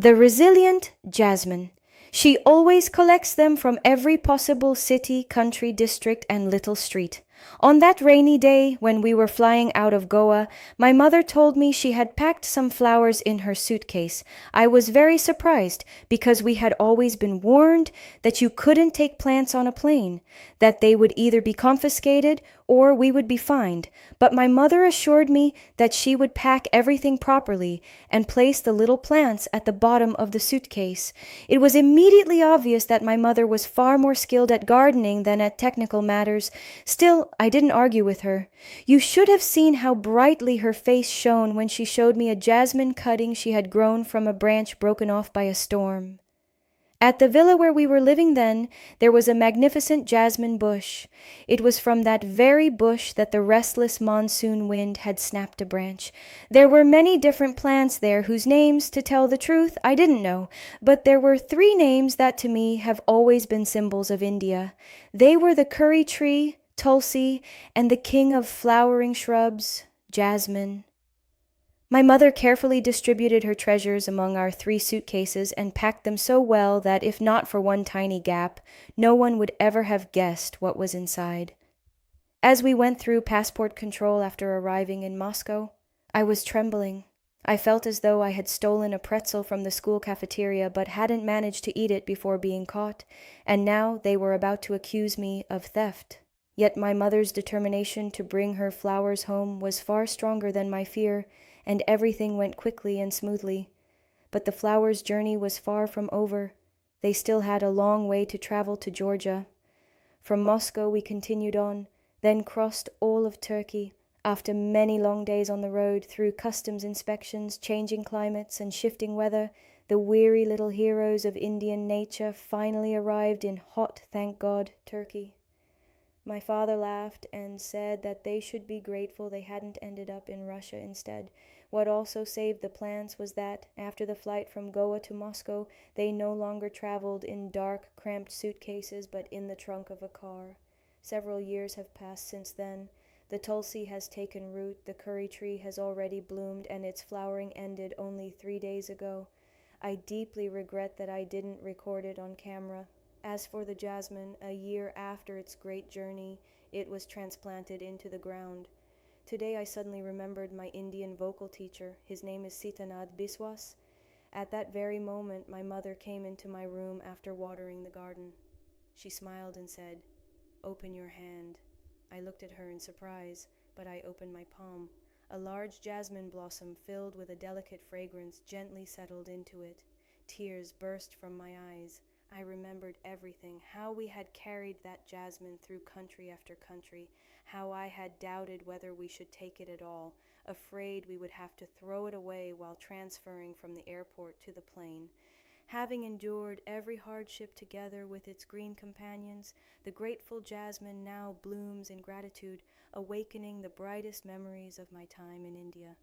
The Resilient Jasmine. She always collects them from every possible city, country, district, and little street. On that rainy day, when we were flying out of Goa, my mother told me she had packed some flowers in her suitcase. I was very surprised, because we had always been warned that you couldn't take plants on a plane, that they would either be confiscated or we would be fined. But my mother assured me that she would pack everything properly and place the little plants at the bottom of the suitcase. It was immediately obvious that my mother was far more skilled at gardening than at technical matters. Still, I didn't argue with her. You should have seen how brightly her face shone when she showed me a jasmine cutting she had grown from a branch broken off by a storm. At the villa where we were living then, there was a magnificent jasmine bush. It was from that very bush that the restless monsoon wind had snapped a branch. There were many different plants there whose names, to tell the truth, I didn't know, but there were three names that to me have always been symbols of India. They were the curry tree, tulsi, and the king of flowering shrubs, jasmine. My mother carefully distributed her treasures among our 3 suitcases and packed them so well that, if not for one tiny gap, no one would ever have guessed what was inside. As we went through passport control after arriving in Moscow, I was trembling. I felt as though I had stolen a pretzel from the school cafeteria but hadn't managed to eat it before being caught, and now they were about to accuse me of theft. Yet my mother's determination to bring her flowers home was far stronger than my fear, and everything went quickly and smoothly. But the flowers' journey was far from over. They still had a long way to travel to Georgia. From Moscow we continued on, then crossed all of Turkey. After many long days on the road, through customs inspections, changing climates, and shifting weather, the weary little heroes of Indian nature finally arrived in hot, thank God, Turkey. My father laughed and said that they should be grateful they hadn't ended up in Russia instead. What also saved the plans was that, after the flight from Goa to Moscow, they no longer traveled in dark, cramped suitcases, but in the trunk of a car. Several years have passed since then. The tulsi has taken root, the curry tree has already bloomed, and its flowering ended only 3 days ago. I deeply regret that I didn't record it on camera. As for the jasmine, a year after its great journey, it was transplanted into the ground. Today I suddenly remembered my Indian vocal teacher. His name is Sitanad Biswas. At that very moment, my mother came into my room after watering the garden. She smiled and said, "Open your hand." I looked at her in surprise, but I opened my palm. A large jasmine blossom filled with a delicate fragrance gently settled into it. Tears burst from my eyes. I remembered everything, how we had carried that jasmine through country after country, how I had doubted whether we should take it at all, afraid we would have to throw it away while transferring from the airport to the plane. Having endured every hardship together with its green companions, the grateful jasmine now blooms in gratitude, awakening the brightest memories of my time in India.